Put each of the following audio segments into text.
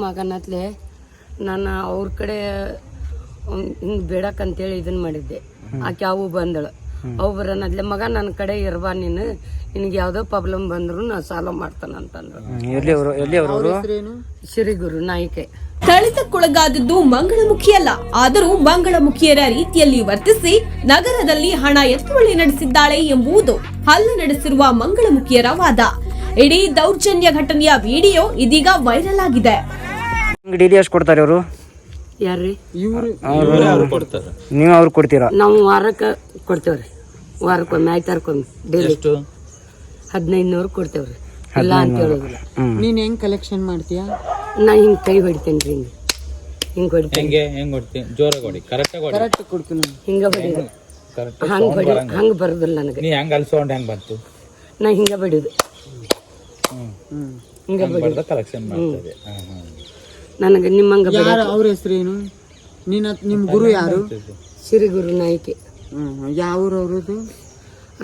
ಮಗನತ್ಲೆ ನಾನು ಅವ್ರ ಕಡೆ ಹಿಂಗೆ ಬೇಡಕ್ಕಂತೇಳಿ ಇದನ್ನ ಮಾಡಿದ್ದೆ. ಆಕೆ ಅವು ಬಂದಳು. ಅವು ಬರೋನದ್ಲೆ ಮಗ ನನ್ನ ಕಡೆ ಇರ್ಬಾ, ನೀನು ನಿನಗೆ ಯಾವುದೋ ಪ್ರಾಬ್ಲಮ್ ಬಂದ್ರು ನಾ ಸಾಲ್ವ್ ಮಾಡ್ತಾನಂತಂದ್ರು. ಶ್ರೀಗುರು ನಾಯಿಕೆ. ಥಳಿತಕ್ಕೊಳಗಾದದ್ದು ಮಂಗಳಮುಖಿಯಲ್ಲ, ಆದರೂ ಮಂಗಳಮುಖಿಯರ ರೀತಿಯಲ್ಲಿ ವರ್ತಿಸಿ ನಗರದಲ್ಲಿ ಹಣ ಎತ್ತುವಳಿ ನಡೆಸಿದ್ದಾಳೆ ಎಂಬುದು ಹಲ್ಲೆ ನಡೆಸಿರುವ ಮಂಗಳಮುಖಿಯರ ವಾದ. ಇಡೀ ದೌರ್ಜನ್ಯ ಘಟನೆಯ ವಿಡಿಯೋ ಇದೀಗ ವೈರಲ್ ಆಗಿದೆ. ಕೊಡ್ತಾರೆ ಅವರು ಯಾರ್ರಿ? ನೀವು ಅವ್ರು ಕೊಡ್ತೀರಾ? ನಾವು ವಾರಕ್ಕೆ ಕೊಡ್ತೇವ್ರಿ, ವಾರಕ್ಕೊಮ್ಮೆ ಆಯ್ತಾರಕ್ಕೊಮ್ಮೆ ಡೈಲಿ 1500 ಕೊಡ್ತೇವ್ರಿ. ಇಲ್ಲ ಅಂತ ಹೇಳೋದಿಲ್ಲ. ನೀನ್ ಹೆಂಗ್ ಕಲೆಕ್ಷನ್ ಮಾಡ್ತೀಯಾ? ನಾ ಹಿಂಗ್ ಕೈ ಹೊಡಿತೇನ್ರಿ, ಹಿಂಗ್ ಹೊಡಿತೇನೆ. ಕರೆಕ್ಟ್ ಕೊಡ್ತೀನಿ. ಹಿಂಗ ಬಡಿಯೋದು, ಹಂಗ ಬರೋದಿಲ್ಲ ನನಗೆ. ನಾ ಹಿಂಗ ಬಡಿಯೋದು, ಹಿಂಗ ಬಡಿಯೋದು ಕಲೆಕ್ಷನ್ ಮಾಡ್ತೇವೆ. ನನಗೆ ನಿಮ್ಮಂಗ ಅವ್ರ ಹೆಸರೇನು? ನಿಮ್ ಗುರು ಯಾರು? ಶ್ರೀಗುರು ನಾಯ್ಕೆ. ಯಾವ ಅವ್ರದ್ದು?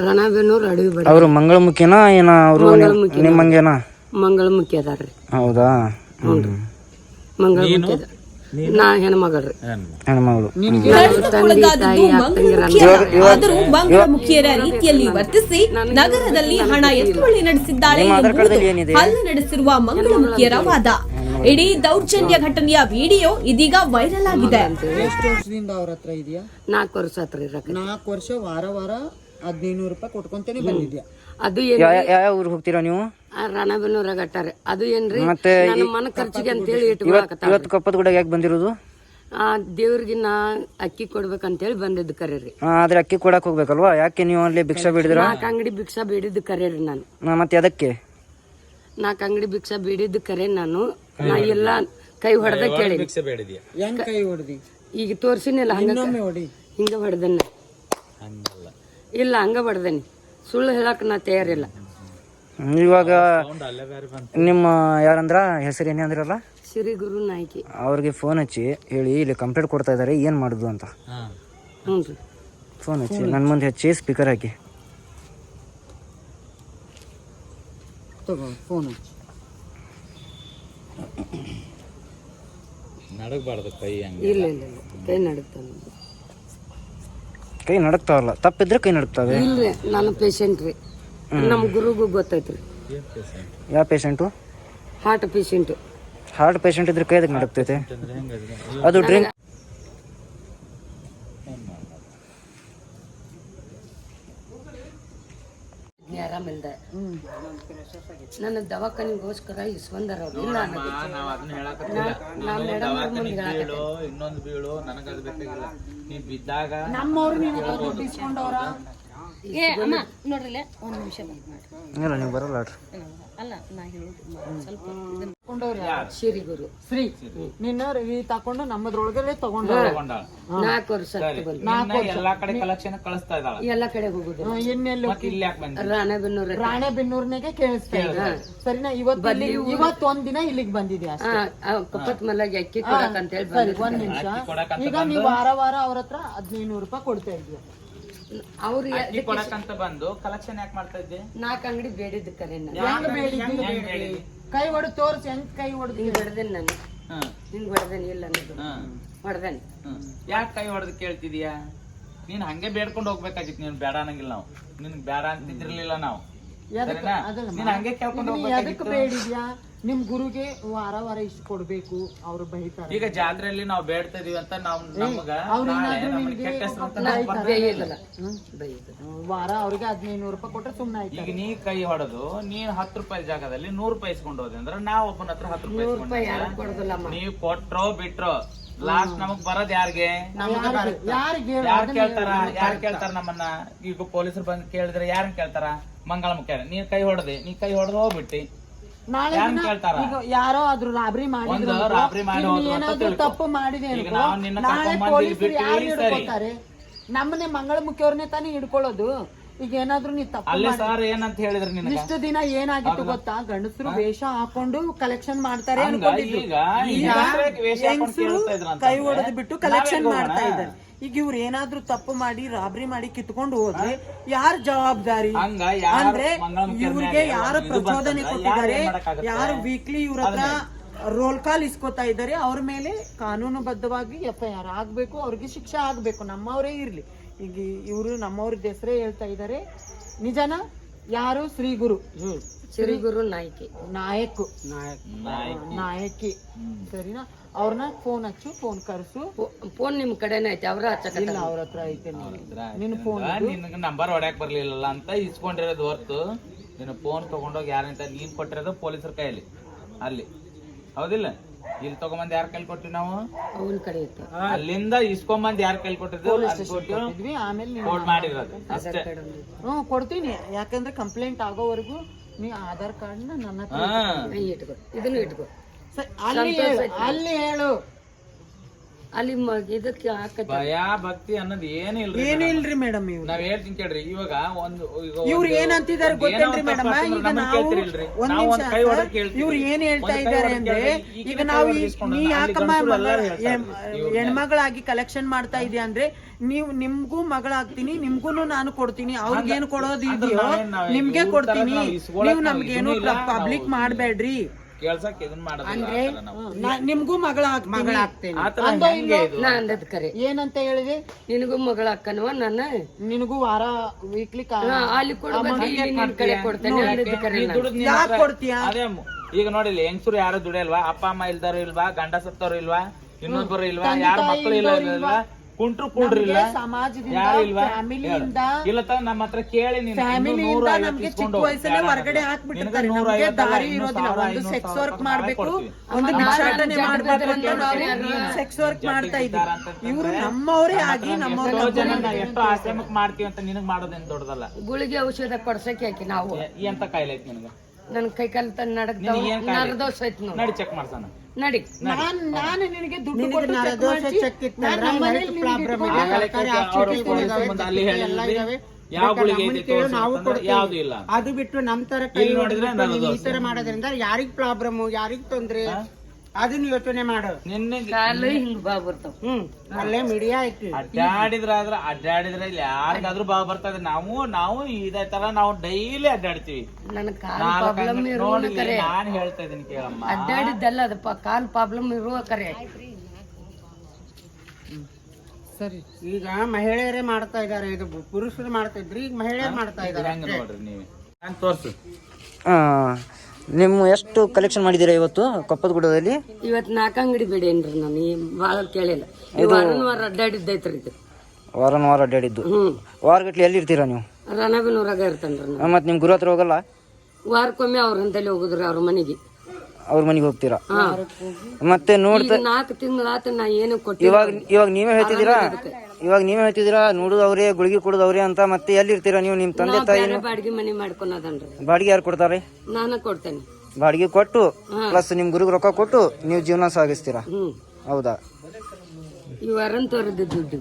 ರಣಬೇನೂರು ಅಡವಿ ಬಡ. ಅವರು ಮಂಗಳಮುಖಿನ ಏನ? ಅವರು ನಿಮ್ಮಂಗೇನಾ? ಮಂಗಳಮುಖಿ ಅದಾರ್ರಿ. ಹೌದಾ? ಮಂಗಳಮುಖಿ ಅದ. ನಾ ಹೆಣ್ಮಗಳ್ರಿ, ಹೆಣ್ಮಗಳು. ಆದರೂ ಮಂಗಳಮುಖಿಯರ ರೀತಿಯಲ್ಲಿ ವರ್ತಿಸಿ ನಗರದಲ್ಲಿ ಹಣ ಎತ್ತುವಳಿ ನಡೆಸಿದ್ದಾಳೆ ಎಂಬುದು ಹಲ್ಲೆ ನಡೆಸಿರುವ ಮಂಗಳಮುಖಿಯರ ವಾದ. ಇಡೀ ದೌರ್ಜನ್ಯ ಘಟನೆಯ ವಿಡಿಯೋ ಇದೀಗ ವೈರಲ್ ಆಗಿದೆ. ಎಷ್ಟು ವರ್ಷದಿಂದ ಅವ್ರ ಹತ್ರ ಇದೆಯಾ? 4 ವರ್ಷ ಹತ್ರ ಇರಕ್ಕೆ. 4 ವರ್ಷ ವಾರ 1500 ರೂಪಾಯಿ ಕೊಟ್ಕೊಂತೇನೆ ಬಂದಿದ್ಯಾ? ಅದು ಯಾವ ಊರಿಗೆ ಹೋಗ್ತೀರಾ ನೀವು? ರಣಬೇನೂರ ಗಟ್ಟಾರೆ. ಅದು ಏನ್ರಿ ಮತ್ತೆ ನನ್ನ ಮನ ಖರ್ಚಿಗೆ ಅಂತೇಳಿ ಇವತ್ತು ಕಪ್ಪದ ಗುಡ್ಡ ಯಾಕೆ ಬಂದಿರೋದು? ದೇವ್ರಿಗೆ ನಾ ಅಕ್ಕಿ ಕೊಡ್ಬೇಕಂತೇಳಿ ಬಂದಿದ್ದು ಕರೇರಿ. ಆದ್ರೆ ಅಕ್ಕಿ ಕೊಡಕ್ ಹೋಗ್ಬೇಕಲ್ವಾ? ಯಾಕೆ ನೀವು ಅಲ್ಲಿ ಭಿಕ್ಷಾ ಬೇಡಿದ್ರ? 4 ಅಂಗಡಿ ಭಿಕ್ಷಾ ಬೇಡಿದ್ದು ಕರೇರಿ ನಾನು. ಮತ್ತೆ ಅದಕ್ಕೆ 4 ಅಂಗಡಿ ಭಿಕ್ಷಾ ಬೇಡಿದ್ದು ಕರೆ ನಾನು. ನಾ ಎಲ್ಲ ಕೈ ಹೊಡೆದ ಕೇಳಿ. ಹೆಂಗ್ ಕೈ ಹೊಡೆದಿ? ಈಗ ತೋರ್ಸಿನಿಲ್ಲ, ಇನ್ನೊಮ್ಮೆ ಹೊಡಿ. ಹಿಂಗ ಹೊಡೆದನ್ನ ಇಲ್ಲ, ಹಂಗ ಹೊಡೆದನಿ. ಸುಳ್ಳು ಹೇಳಕ್ ನಾ ತಯಾರಿಲ್ಲ. ಇವಾಗ ನಿಮ್ಮ ಯಾರಂದ್ರ ಹೆಸರು ಏನೇ ಅಂದ್ರಲ್ಲ? ಶ್ರೀಗುರು ನಾಯ್ಕಿ. ಅವ್ರಿಗೆ ಫೋನ್ ಹಚ್ಚಿ ಹೇಳಿ ಇಲ್ಲಿ ಕಂಪ್ಲೇಂಟ್ ಕೊಡ್ತಾ ಇದಾರೆ, ಏನ್ ಮಾಡುದು ಅಂತ. ಹ್ಞೂ, ಫೋನ್ ಹಚ್ಚಿ ನನ್ನ ಮುಂದೆ ಹಚ್ಚಿ ಸ್ಪೀಕರ್ ಹಾಕಿ. ಫೋನ್ ನಡಗಬಾರ್ದು ಕೈ. ಇಲ್ಲ ಇಲ್ಲ, ಕೈ ನಡುತ್ತಾನ. ಕೈ ನಡಕ್ತಾವಲ್ಲ, ತಪ್ಪಿದ್ರೆ ಕೈ ನಡಕ್ತಾವೆ. ಇಲ್ರಿ, ನಾನು ಪೇಷಂಟ್ ರೀ. ನಮ್ಮ ಗುರುಗೂ ಗೊತ್ತೈತ್ರಿ. ಯಾವ patient? Heart patient. Heart patient ಇದ್ರೆ ಕೈ ಅದಕ್ಕೆ ನಡಕ್ತೈತೆ. ಅದು ಡ್ರಿಂಕ್. ಆರಾಮಿಲ್ದ ನನ್ನ ದವಾಖಾನಿಗೋಸ್ಕರ ಇಸ್ಕೊಂಡಾರ. ಇಲ್ಲ ಇನ್ನೊಂದು ಬೀಳು ನನಗದು ಬೇಕಾಗಿಲ್ಲ. ನೀ ಬಿದ್ದಾಗ ನೋಡ್ರಿ ಒಂದ್ ನಿಮಿಷ ಇಲ್ಲ, ನೀವು ಬರಲ್ಲ. ಅಲ್ಲ, ನಾ ಹೇಳುದು ಸ್ವಲ್ಪ ಶ್ರೀಗುರು ಶ್ರೀ ನಿನ್ನ ರಿವಿ ತಕೊಂಡು ನಮ್ಮದ್ರೊಳಗಡೆ ತಗೊಂಡ 4 ವರ್ಷ ಎಲ್ಲಾ ಕಡೆ ಕಲೆಕ್ಷನ್ ಕಳಿಸ್ತಾ ಇದ್ದಾಳೆ. ಎಲ್ಲ ಕಡೆ ಹೋಗುದು. ರಾಣೆಬೆನ್ನೂರ್ನಾಗೆ ಕೇಳಿಸ್ತಾ ಇದ್ದ. ಸರಿನಾ? ಇವತ್ತೊಂದ್ ದಿನ ಇಲ್ಲಿಗೆ ಬಂದಿದ್ಯಾ? ಕಪ್ಪತ್ ಮಲ್ಲಾಗಿ ಅಕ್ಕಿ ಕೊಡಕಂತ ಹೇಳಿ. ಒಂದ್ ನಿಮಿಷ. ಈಗ ನೀವು ವಾರ ಅವ್ರ ಹತ್ರ 1500 ರೂಪಾಯಿ ಕೊಡ್ತಾ ಇದ್ವಿ. ಅವ್ರಿಗೆ ಕೊಡಕಂತ ಬಂದು ಕಲೆಕ್ಷನ್ ಯಾಕೆ ಮಾಡ್ತಾ ಇದ್ದೆ? 4 ಅಂಗಡಿ ಬೇಡಿದ್ದು ಕರೆ. ಕೈ ಹೊಡೆದು ತೋರ್ಸಿ, ಹೆಂಗ್ ಕೈ ಹೊಡೆದು? ಹಿಂಗ್ ಹೊಡೆದೇನಿ ನಾನು, ಹಿಂಗ್ ಹೊಡೆದೇನಿ. ಇಲ್ಲ ಹೊಡೆದೇನಿ. ಯಾಕೆ ಕೈ ಹೊಡೆದು ಕೇಳ್ತಿದೀಯಾ? ನೀನ್ ಹಂಗೆ ಬೇಡ್ಕೊಂಡು ಹೋಗ್ಬೇಕಾಗಿತ್ತು. ನೀನ್ ಬೇಡ ಅನ್ನಂಗಿಲ್ಲ ನಾವು. ನಿನ್ಗ್ ಬೇಡ ಅಂತಿದ್ರಲಿಲ್ಲ ನಾವು. ನೀನ್ ಹಂಗೆ ಕೇಳ್ಕೊಂಡು ಹೋಗ್ಬೇಕಾಗಿತ್ತು. ಬೇಡಿದ್ಯಾ? ನಿಮ್ ಗುರುಗೆ ವಾರ ಇಷ್ಟು ಕೊಡ್ಬೇಕು, ಅವ್ರು ಬೈತಾರೆ. ಈಗ ಜಾತ್ರೆಯಲ್ಲಿ ನಾವು ಬೇಡ್ತಾ ಇದೀವಿ ಅಂತ ನಾವು ವಾರ ಅವ್ರಿಗೆ 1500 ರೂಪಾಯಿ ಕೊಟ್ರೆ ಸುಮ್ನೆ ಆಯ್ತು. ಈಗ ನೀ ಕೈ ಹೊಡೆದು ನೀನ್ 10 ರೂಪಾಯಿ ಜಾಗದಲ್ಲಿ 100 ರೂಪಾಯಿ ಇಸ್ಕೊಂಡು ಹೋದೆ ಅಂದ್ರೆ ನಾವ್ ಒಬ್ಬನ ಹತ್ರ 10 ರೂಪಾಯಿ ನೀವ್ ಕೊಟ್ರೋ ಬಿಟ್ರೋ ಲಾಸ್ಟ್ ನಮಗ್ ಬರೋದ್ ಯಾರಿಗೆ? ಯಾರು ಕೇಳ್ತಾರ ನಮ್ಮನ್ನ? ಈಗ ಪೊಲೀಸರು ಬಂದ್ ಕೇಳಿದ್ರೆ ಯಾರನ್ನ ಕೇಳ್ತಾರ? ಮಂಗಳಮುಖಿ. ನೀನ್ ಕೈ ಹೊಡೆದೆ, ನೀ ಕೈ ಹೊಡೆದು ಹೋಗ್ಬಿಟ್ಟಿ. ನಾಳೆ ಯಾರೋ ಆದ್ರೂ ರಾಬ್ರಿ ಮಾಡಿ ತಪ್ಪು ಮಾಡಿದೆ, ನಾಳೆ ಪೊಲೀಸರು ಯಾರು ಹಿಡ್ಕೊತಾರೆ? ನಮ್ಮನೆ ಮಂಗಳಮುಖಿ ಅವ್ರನ್ನೇ ತಾನೇ ಹಿಡ್ಕೊಳ್ಳೋದು. ಈಗ ಏನಾದ್ರೂ ನೀ ತಪ್ಪು ಅಲ್ಲೇ ಸರ್ ಏನಂತ ಹೇಳಿದ್ರಿ ನಿನಗ ಇಷ್ಟು ದಿನ ಏನಾಗಿತ್ತು ಗೊತ್ತಾ, ಗಂಡಸರು ವೇಷ ಹಾಕೊಂಡು ಕಲೆಕ್ಷನ್ ಮಾಡ್ತಾರೆ ಹಂಗ ಅನ್ಕೊಂಡಿದ್ರು. ಈಗ ಈಗ ವೇಷ ಹಾಕೊಂಡು ಕೇಳ್ತಾ ಇದ್ರ ಅಂತ ಕೈ ಹೊಡೆದು ಬಿಟ್ಟು ಕಲೆಕ್ಷನ್ ಮಾಡ್ತಾ ಇದ್ದಾರೆ. ಈಗ ಇವ್ರು ಏನಾದ್ರೂ ತಪ್ಪು ಮಾಡಿ ರಾಬ್ರಿ ಮಾಡಿ ಕಿತ್ಕೊಂಡು ಹೋದ್ರೆ ಯಾರ ಜವಾಬ್ದಾರಿ? ಹಂಗ ಯಾರು ಅಂದ್ರೆ ಮಂಗಳಮುಖಿ ಇವ್ರಿಗೆ ನ್ಯಾಯ ಯಾರು ಇದು ಪ್ರಚೋದನೆ ಬಂತಂದ್ರ ಕೊಟ್ಟಿದ್ದಾರೆ, ಯಾರು ಏನ್ ಮಾಡಕ್ಕಾಗತ್ತೆ? ಯಾರು ವೀಕ್ಲಿ ಇವ್ರ ಹತ್ರ ರೋಲ್ ಕಾಲ್ ಇಸ್ಕೊತಾ ಇದ್ದಾರೆ, ಅವ್ರ ಮೇಲೆ ಕಾನೂನುಬದ್ಧವಾಗಿ FIR ಆಗ್ಬೇಕು, ಅವ್ರಿಗೆ ಶಿಕ್ಷೆ ಆಗ್ಬೇಕು, ನಮ್ಮವರೇ ಇರ್ಲಿ. ಈಗ ಇವರು ನಮ್ಮವ್ರ ಹೆಸರೇ ಹೇಳ್ತಾ ಇದ್ದಾರೆ. ನಿಜನ? ಯಾರು? ಶ್ರೀ ಗುರು ಶ್ರೀ ಗುರು ನಾಯ್ಕಿ ನಾಯಕಿ ಸರಿನಾ? ಅವ್ರನ್ನ ಫೋನ್ ಹಚ್ಚು, ಫೋನ್ ಕರ್ಸು. ಫೋನ್ ನಿಮ್ ಕಡೆನೇ ಐತೆ, ಅವ್ರ ಇಲ್ಲ ಅವ್ರ ಹತ್ರ ಐತೆ ನಿನ್ ಫೋನ್. ನಿನಗ ನಂಬರ್ ಹೊಡ್ಯಾಕ್ ಬರ್ಲಿಲ್ಲ ಅಂತ ಇಸ್ಕೊಂಡಿರೋದು ಹೊರ್ತು ನಿನ್ನ ಫೋನ್ ತಗೊಂಡೋಗಿ ಯಾರಂತ ನೀನ್ ಕೊಟ್ಟಿರೋದು ಪೊಲೀಸರ ಕೈಯಲ್ಲಿ ಅಲ್ಲಿ, ಹೌದಿಲ್ಲ? ಇಲ್ಲಿ ತಗೊಂಬಂದ್ ಯಾರ ಕೈಲಿ ಕೊಟ್ಟಿವಿ ನಾವು? ಅವನ ಕಡೆ ಐತೆ. ಅಲ್ಲಿಂದ ಇಸ್ಕೊಂಬಂದ್ ಯಾರ ಕೈಲಿ ಕೊಟ್ಟಿದ್ವಿ? ಆಮೇಲೆ ಕೋರ್ಟ್ ಮಾಡಿರೋದು ಅಷ್ಟೇ. ಕೊಡ್ತೀನಿ. ಯಾಕಂದ್ರೆ ಕಂಪ್ಲೇಂಟ್ ಆಗೋವರೆಗೂ ನೀ ಆಧಾರ್ ಕಾರ್ಡ್ ನನ್ನ ಹತ್ರ ಇಟ್ಕೋ, ಇದನ್ನು ಇಟ್ಕೋ. ಅಲ್ಲಿ ಹೇಳು. ಅಲ್ಲಿ ಇದಕ್ಕೆ ಹಾಕತ್ತೆ. ಭಯ ಭಕ್ತಿ ಅನ್ನೋದು ಏನಿಲ್ರಿ. ಏನಿಲ್ರಿ ಮೇಡಮ್. ಇವ್ರು ನಾವ್ ಹೇಳ್ತೀನಿ ಕೇಳ್ರಿ, ಇವಾಗ ಇವ್ರು ಏನಂತಿದ್ದಾರೆ ಗೊತ್ತೇನ್ರಿ ಮೇಡಮ್? ಈಗ ನಾವು ಒಂದ್ ನಿಮಿಷ, ಇವ್ರು ಏನ್ ಹೇಳ್ತಾ ಇದ್ದಾರೆ ಅಂದ್ರೆ, ಈಗ ನಾವು ನೀ ಯಾಕಮ್ಮ ಹೆಣ್ಮಗಳಾಗಿ ಕಲೆಕ್ಷನ್ ಮಾಡ್ತಾ ಇದೀಯ ಅಂದ್ರೆ, ನೀವು ನಿಮ್ಗೂ ಮಗಳಾಗ್ತೀನಿ, ನಿಮ್ಗೂನು ನಾನು ಕೊಡ್ತೀನಿ, ಅವ್ರಿಗೇನು ಕೊಡೋದು ಇದೆಯೋ ನಿಮ್ಗೆ ಕೊಡ್ತೀನಿ, ನೀವು ನಮ್ಗೇನು ಪಬ್ಲಿಕ್ ಮಾಡ್ಬೇಡ್ರಿ, ಕೇಳ್ಸಕ್ ಇದನ್ ಮಾಡೋದು. ನಿಮ್ಗೂ ಮಗಳಾಗ್ತೇನೆ ನಾ ಅಂದದ್ ಕರೆ. ಏನಂತ ಹೇಳಿದೆ? ನಿನಗೂ ಮಗಳ ಅಕ್ಕನವ ನನ್ನ, ನಿನಗೂ ವಾರ ವೀಕ್ಲಿ ಅಲ್ಲಿ ಕೊಡು ಬಡ್ಡಿ, ಇಲ್ಲಿ ನಿನ್ ಕಡೆ ಕೊಡ್ತೇನೆ ಅಂದದ್ ಕರೆ. ಯಾಕೆ ಕೊಡ್ತೀಯಾ? ಅದೇ ಈಗ ನೋಡಿಲ್ಲ, ಹೆಂಗಸರು ಯಾರು ದುಡಿಯಲ್ವಾ? ಅಪ್ಪ ಅಮ್ಮ ಇಲ್ದಾರು ಇಲ್ವಾ? ಗಂಡ ಸತ್ತವ್ರು ಇಲ್ವಾ? ಇನ್ನೊಬ್ಬರು ಇಲ್ವಾ? ಯಾರ ಮಕ್ಕಳು ಇಲ್ವಾ? ಕುಂಟ್ರು ಕುಂಡ್ರು ಇಲ್ಲ, ಯಾರು ಇಲ್ವಾ? ಇಲ್ಲ ತ ನಮ್ಮ ಹತ್ರ ಕೇಳಿ ನಮ್ಗೆ ಚಿಕ್ಕ ವಯಸ್ಸಲ್ಲೇ ಹೊರಗಡೆ ಹಾಕ್ಬಿಟ್ಟಿರ್ತಾರೆ. ನಮ್ಗೆ ದಾರಿ ಇರೋದಿಲ್ಲ. ಒಂದು ಸೆಕ್ಸ್ ವರ್ಕ್ ಮಾಡ್ಬೇಕು, ಒಂದು ಭಿಕ್ಷಾಟನೆ ಮಾಡ್ಬೇಕು ಅಂತ ನಾವು ಸೆಕ್ಸ್ ವರ್ಕ್ ಮಾಡ್ತಾ ಇದ್ದೀವಿ. ಇವ್ರು ನಮ್ಮವರೇ ಆಗಿ ಎಷ್ಟು ಆಶ್ರಮಕ್ ಮಾಡ್ತೀವಿ ಅಂತ ನಿನಗ್ ಮಾಡೋದೇನ್ ದೊಡ್ಡದಲ್ಲ. ಗುಳಿಗೆ ಔಷಧ ಕೊಡ್ಸಕ್ಕೆ ಯಾಕೆ ನಾವು? ಎಂತ ಕಾಯಿಲೆ ಐತಿ ನಿನಗ? ನನ್ ಕೈ ಕಾಲ ನರದೋಷ ಐತ್ ನೋಡಿ, ನಡಿ ಚೆಕ್ ಮಾಡ್ಸಣ. ನಡಿ. ನಾನು ನಿನಗೆ ದುಡ್ಡು ಕೊಟ್ಟು ಅಲ್ಲಿ ಹೇಳಿದ್ವಿ ಯಾವ ಗುಳಿಗೆ ಯಾವ್ದು ಇಲ್ಲ. ಅದು ಬಿಟ್ಟು ನಮ್ ತರ ಕೈ ಈ ತರ ಮಾಡೋದ್ರಿಂದ ಯಾರಿಗ್ ಪ್ರಾಬ್ಲಮ್, ಯಾರಿಗ್ ತೊಂದ್ರೆ ಅದನ್ನ ಯೋಚನೆ ಮಾಡು. ನಿನ್ನೆ ಕಾಲು ಹಿಂಗ್ ಬಾ ಬರ್ತಾವ. ಅಲ್ಲೇ ಮೀಡಿಯಾ ಐತಿ. ಅಡ್ಡಾಡಿದ್ರೆ ಇಲ್ಲಿ ಯಾರಿಗಾದ್ರೂ ಭಾವ ಬರ್ತದೆ. ನಾವು ಇದೇ ತರ ನಾವು ಡೈಲಿ ಅಡ್ಡಾಡ್ತೀವಿ. ನನ್ ಕಾಲ್ ಪ್ರಾಬ್ಲಮ್ ಇರುವ ಕರೆ. ನಾನ್ ಹೇಳ್ತಾ ಇದೀನಿ ಕೇಳಮ್ಮ, ಅಡ್ಡಾಡಿದ್ದಲ್ಲ ಅದಪ್ಪ, ಕಾಲ್ ಪ್ರಾಬ್ಲಮ್ ಇರುವ ಕರೆ. ಸರಿ, ಈಗ ಮಹಿಳೆಯರೇ ಮಾಡ್ತಾ ಇದಾರೆ, ಇದು ಪುರುಷರು ಮಾಡ್ತಾ ಇದ್ರಿ, ಈಗ ಮಹಿಳೆಯರು ಮಾಡ್ತಾ ಇದಾರೆ. ಹೆಂಗ ನೋಡ್ರಿ ನೀವು ತೋರ್ಸು. ನಿಮ್ಮ ಎಷ್ಟು ಕಲೆಕ್ಷನ್ ಮಾಡಿದ್ದೀರಾ ಇವತ್ತು ಕೊಪ್ಪದ ಗುಡ್ಡದಲ್ಲಿ? ಇವತ್ 4 ಅಂಗಡಿ ಬೇಡೇನ್ರಿ ನಾನು, ಬಾಳ ಕೇಳಿಲ್ಲ. ವಾರ ಅಡ್ಡಾಡಿದ್ದೈತ್ರಿ ಇದು. ವಾರ ಅಡ್ಡಾಡಿದ್ದು. ವಾರಗಟ್ಲೆ ಎಲ್ಲಿ ಇರ್ತೀರಾ ನೀವು? ರಣಬಿನೂರಾಗ ಇರ್ತೇನ್ರಿ ನಾನು. ಮತ್ತೆ ನಿಮ್ ಗುರು ಹತ್ರ ಹೋಗಲ್ಲ? ವಾರಕ್ಕೊಮ್ಮೆ ಅವ್ರ ಅಂತಲ್ಲಿ ಹೋಗುದ್ರಿ, ಅವ್ರ ಮನೆಗೆ. ಅವ್ರ ಮನೆಗೆ ಹೋಗ್ತೀರಾ? ಮತ್ತೆ ನೋಡ್ತಾ 4 ತಿಂಗಳಾತ ನಾ ಏನು ಕೊಟ್ಟಿ. ಇವಾಗ ನೀವೇ ಹೇಳ್ತಿದ್ದೀರಾ ನೋಡುದು ಅವ್ರೇ, ಗುಳಿಗೆ ಕೊಡುದು ಅವ್ರೇ ಅಂತ. ಮತ್ತೆ ಎಲ್ಲಿ ಇರ್ತೀರಾ ನೀವು? ನಿಮ್ ತಂದೆ ತಾಯಿ ಬಾಡಿಗೆ ಮನೆ ಮಾಡ್ಕೊನದನ್ರಿ. ಬಾಡಿಗೆ ಯಾರು ಕೊಡ್ತಾರೆ? ನಾನ ಕೊಡ್ತೇನೆ. ಬಾಡಿಗೆ ಕೊಟ್ಟು ಪ್ಲಸ್ ನಿಮ್ ಗುರುಗ್ ರೊಕ್ಕ ಕೊಟ್ಟು ನೀವು ಜೀವನ ಸಾಗಿಸ್ತೀರಾ? ಹೌದಾ? ಈ ವಾರಂತವ್ರದ್ದು ದುಡ್ಡು.